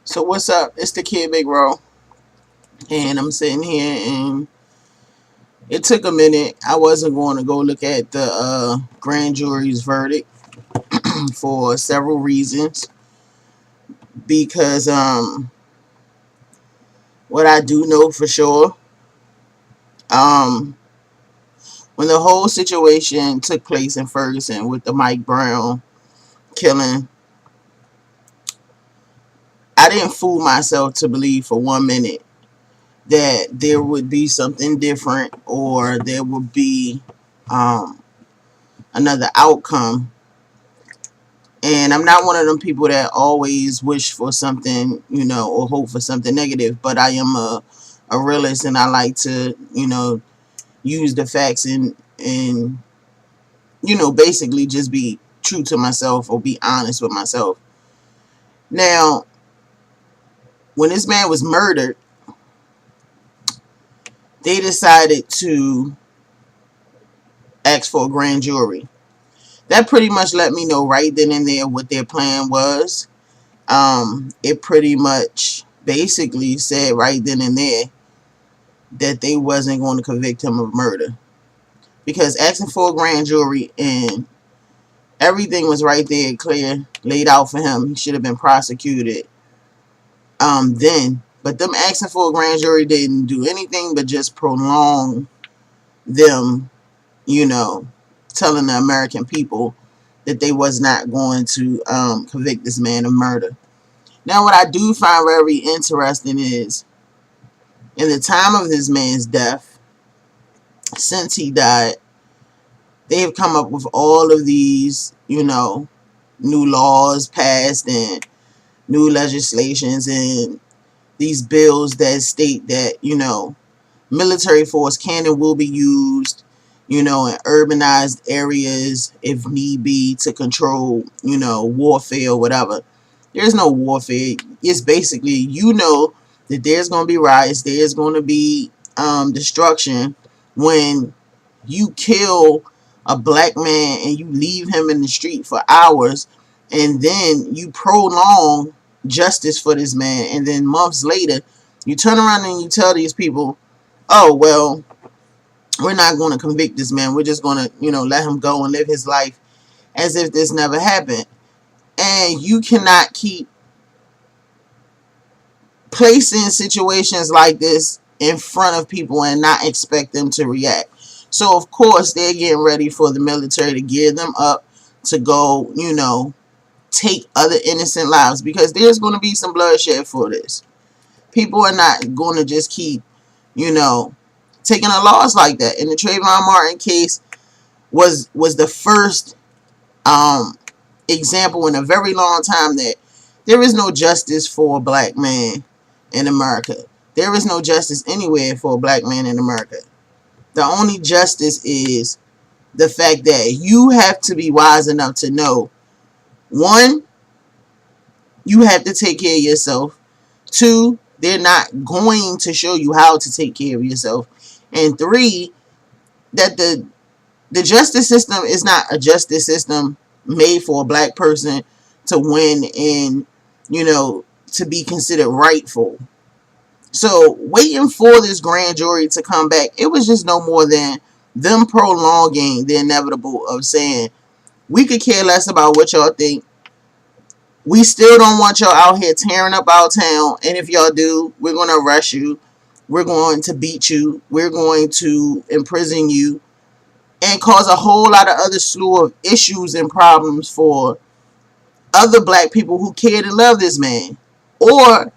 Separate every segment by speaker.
Speaker 1: So what's up? It's the kid Big Row, and I'm sitting here, and it took a minute. I wasn't going to go look at the grand jury's verdict for several reasons. Because what I do know for sure, um, when the whole situation took place in Ferguson with the Mike Brown killing, I didn't fool myself to believe for 1 minute that there would be something different or there would be um, another outcome. And I'm not one of them people that always wish for something, or hope for something negative. But I am a realist, and I like to, use the facts and basically just be true to myself or be honest with myself. Now, when this man was murdered, they decided to ask for a grand jury. That pretty much let me know right then and there what their plan was. It pretty much basically said right then and there that they wasn't going to convict him of murder, because asking for a grand jury and everything was right there, clear, laid out for him. He should have been prosecuted then. But them asking for a grand jury didn't do anything but just prolong them, telling the American people that they was not going to convict this man of murder. Now, what I do find very interesting is, in the time of this man's death, since he died, they have come up with all of these, new laws passed and new legislations and these bills that state that, military force can and will be used, in urbanized areas if need be to control, warfare or whatever. There's no warfare. It's basically, that there's going to be riots, there's going to be destruction when you kill a black man and you leave him in the street for hours, and then you prolong justice for this man, and then months later you turn around and you tell these people, oh, well, we're not going to convict this man, we're just going to let him go and live his life as if this never happened. And you cannot keep placing situations like this in front of people and not expect them to react. So of course they're getting ready for the military to gear them up to go, take other innocent lives, because there's going to be some bloodshed for this. People are not going to just keep, taking a loss like that. And the Trayvon Martin case was the first example in a very long time that there is no justice for a black man in America. There is no justice anywhere for a black man in America. The only justice is the fact that you have to be wise enough to know, one, you have to take care of yourself. Two, they're not going to show you how to take care of yourself. And three, that the justice system is not a justice system made for a black person to win and, to be considered rightful. So waiting for this grand jury to come back, it was just no more than them prolonging the inevitable of saying, we could care less about what y'all think. We still don't want y'all out here tearing up our town. And if y'all do, we're going to arrest you. We're going to beat you. We're going to imprison you. And cause a whole lot of other slew of issues and problems for other black people who cared and love this man. Or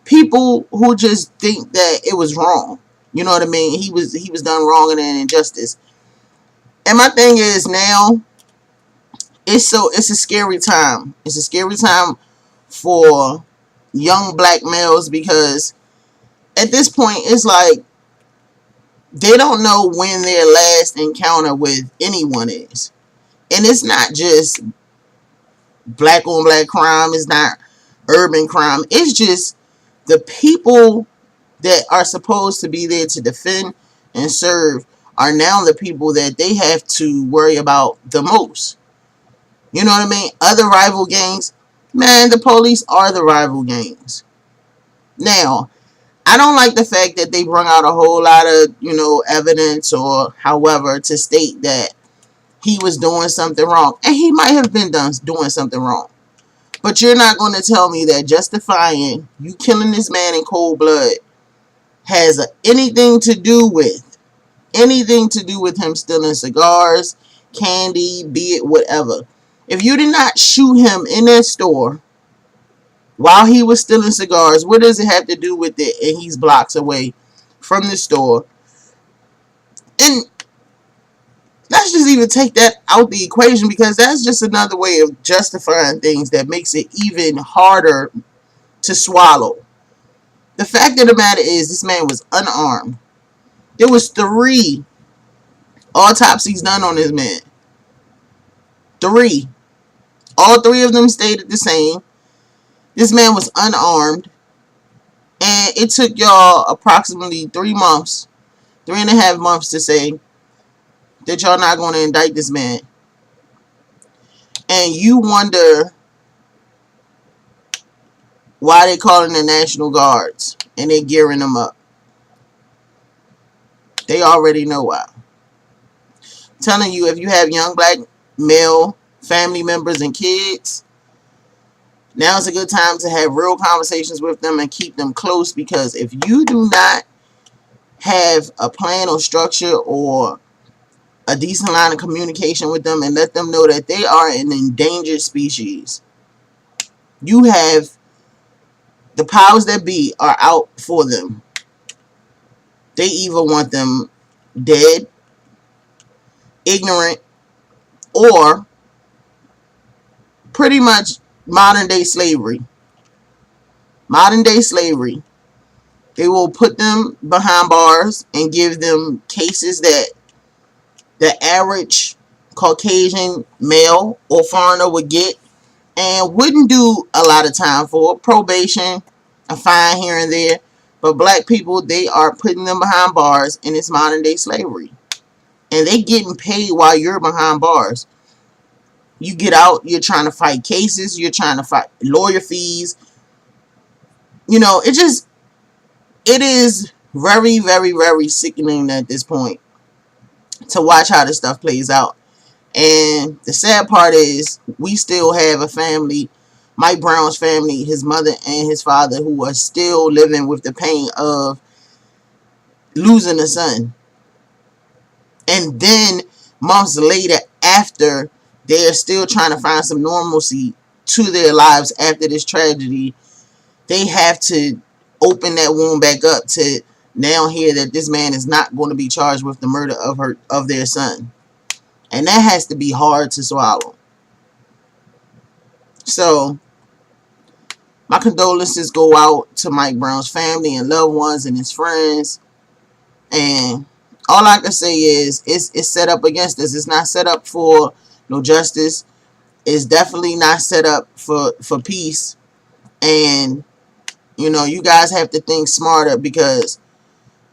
Speaker 1: people who just think that it was wrong. You know what I mean? He was done wrong and an injustice. And my thing is, now it's a scary time. It's a scary time for young black males, because at this point it's like they don't know when their last encounter with anyone is. And it's not just black on black crime, it's not urban crime. It's just the people that are supposed to be there to defend and serve are now the people that they have to worry about the most. You know what I mean? Other rival gangs, man, the police are the rival gangs. Now, I don't like the fact that they bring out a whole lot of, evidence or however to state that he was doing something wrong. And he might have been doing something wrong. But you're not going to tell me that justifying you killing this man in cold blood has anything to do with him stealing cigars, candy, be it whatever. If you did not shoot him in that store while he was stealing cigars, what does it have to do with it? And he's blocks away from the store. And let's just even take that out the equation, because that's just another way of justifying things that makes it even harder to swallow. The fact of the matter is, this man was unarmed. There was 3 autopsies done on this man. 3. All 3 of them stated the same. This man was unarmed. And it took y'all approximately 3.5 months to say that y'all not going to indict this man. And you wonder why they calling the National Guards and they gearing them up. They already know why. I'm telling you, if you have young black male family members and kids, now's a good time to have real conversations with them and keep them close, because if you do not have a plan or structure or a decent line of communication with them and let them know that they are an endangered species, you have the powers that be are out for them. They either want them dead, ignorant, or pretty much modern day slavery. Modern day slavery. They will put them behind bars and give them cases that the average Caucasian male or foreigner would get and wouldn't do a lot of time for. Probation, a fine here and there. But black people, they are putting them behind bars, and it's modern day slavery. And they getting paid while you're behind bars. You get out, you're trying to fight cases, you're trying to fight lawyer fees. It is very, very, very sickening at this point to watch how this stuff plays out. And the sad part is, we still have a family, Mike Brown's family, his mother and his father, who are still living with the pain of losing a son. And then months later, after they're still trying to find some normalcy to their lives after this tragedy, they have to open that wound back up to now hear that this man is not going to be charged with the murder of their son. And that has to be hard to swallow. So, my condolences go out to Mike Brown's family and loved ones and his friends. And all I can say is, it's set up against us. It's not set up for no justice. It's definitely not set up for peace. And, you guys have to think smarter, because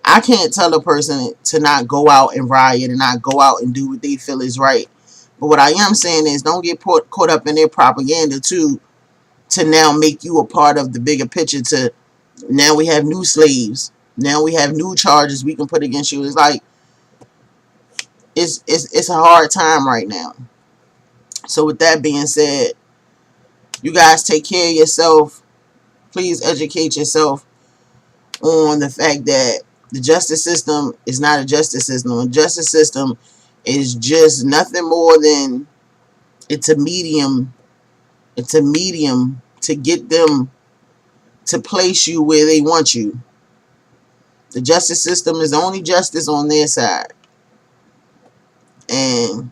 Speaker 1: I can't tell a person to not go out and riot and not go out and do what they feel is right. But what I am saying is, don't get caught up in their propaganda to now make you a part of the bigger picture. To now we have new slaves. Now we have new charges we can put against you. It's like, it's a hard time right now. So with that being said, you guys take care of yourself. Please educate yourself on the fact that the justice system is not a justice system. A justice system is just nothing more than, it's a medium. It's a medium to get them to place you where they want you. The justice system is only justice on their side. And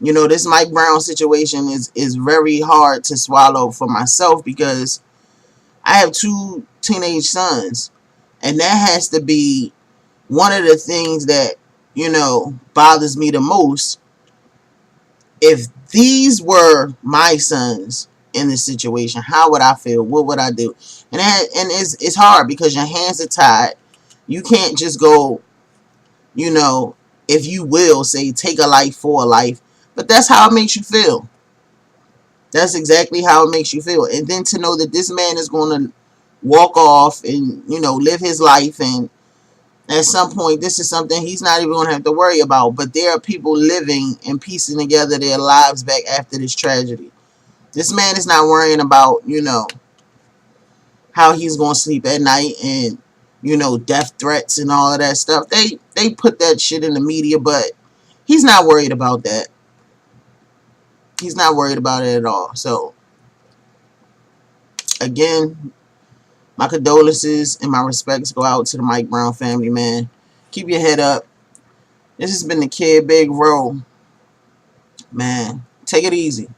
Speaker 1: this Mike Brown situation is very hard to swallow for myself, because I have 2 teenage sons. And that has to be one of the things that, bothers me the most. If these were my sons in this situation, how would I feel? What would I do? And it's hard, because your hands are tied. You can't just go, if you will, say, take a life for a life. But that's how it makes you feel. That's exactly how it makes you feel. And then to know that this man is going to walk off and, you know, live his life. And at some point, this is something he's not even going to have to worry about. But there are people living and piecing together their lives back after this tragedy. This man is not worrying about, you know, how he's going to sleep at night and, you know, death threats and all of that stuff. They put that shit in the media, but he's not worried about that. He's not worried about it at all. So, again, my condolences and my respects go out to the Mike Brown family, man. Keep your head up. This has been the Kid Big Roe. Man, take it easy.